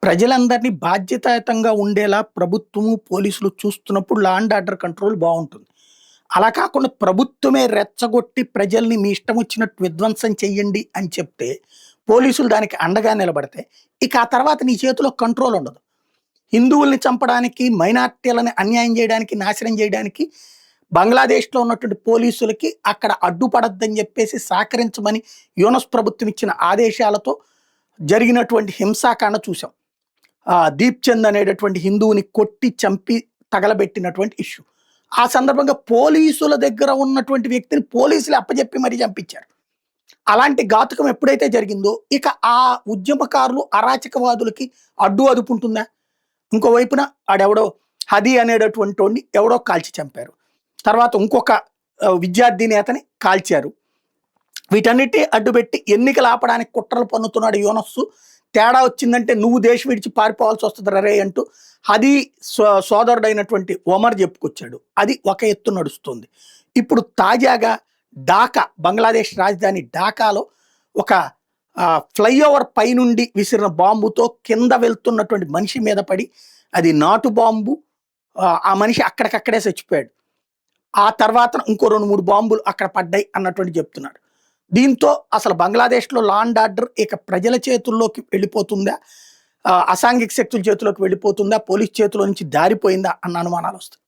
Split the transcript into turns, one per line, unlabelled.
ప్రజలందరినీ బాధ్యతాయుతంగా ఉండేలా ప్రభుత్వము, పోలీసులు చూస్తున్నప్పుడు లా అండ్ ఆర్డర్ కంట్రోల్ బావుంటుంది. అలా కాకుండా ప్రభుత్వమే రెచ్చగొట్టి ప్రజల్ని మీ ఇష్టం వచ్చినట్టు విధ్వంసం చెయ్యండి అని చెప్తే, పోలీసులు దానికి అండగా నిలబడితే, ఇక ఆ తర్వాత నీ చేతిలో కంట్రోల్ ఉండదు. హిందువుల్ని చంపడానికి, మైనారిటీలని అన్యాయం చేయడానికి, నాశనం చేయడానికి బంగ్లాదేశ్‌లో ఉన్నటువంటి పోలీసులకి అక్కడ అడ్డుపడొద్దని చెప్పేసి సహకరించమని యూనస్ ప్రభుత్వం ఇచ్చిన ఆదేశాలతో జరిగినటువంటి హింసాకాండ చూసాం. దీప్ చంద్ అనేటటువంటి హిందువుని కొట్టి చంపి తగలబెట్టినటువంటి ఇష్యూ. ఆ సందర్భంగా పోలీసుల దగ్గర ఉన్నటువంటి వ్యక్తిని పోలీసులే అప్పజెప్పి మరీ చంపించారు. అలాంటి ఘాతుకం ఎప్పుడైతే జరిగిందో ఇక ఆ ఉద్యమకారులు, అరాచకవాదులకి అడ్డు అదుపు ఉంటుందా? ఇంకోవైపున ఆడెవడో హదీ అనేటటువంటోడిని ఎవడో కాల్చి చంపారు. తర్వాత ఇంకొక విద్యార్థి నేతని కాల్చారు. వీటన్నిటిని అడ్డుపెట్టి ఎన్నికలు ఆపడానికి కుట్రలు పన్నుతున్నాడు యూనస్సు. తేడా వచ్చిందంటే నువ్వు దేశం విడిచి పారిపోవాల్సి వస్తుంది రే అంటూ హదీ సోదరుడైనటువంటి ఒమర్ చెప్పుకొచ్చాడు. అది ఒక ఎత్తు నడుస్తుంది. ఇప్పుడు తాజాగా ఢాకా, బంగ్లాదేశ్ రాజధాని ఢాకాలో ఒక ఫ్లైఓవర్ పైనుండి విసిరిన బాంబుతో కింద వెళ్తున్నటువంటి మనిషి మీద పడి అది నాటు బాంబు. ఆ మనిషి అక్కడికక్కడే చచ్చిపోయాడు. ఆ తర్వాత ఇంకో 2, 3 బాంబులు అక్కడ పడ్డాయి అన్నటువంటి చెప్తున్నాడు. దీంతో అసలు బంగ్లాదేశ్‌లో లా అండ్ ఆర్డర్ ఇక ప్రజల చేతుల్లోకి వెళ్ళిపోతుందా? అసాంఘిక శక్తుల చేతిలోకి వెళ్ళిపోతుందా? పోలీస్ చేతిలో నుంచి దారిపోయిందా అన్న అనుమానాలు వస్తాయి.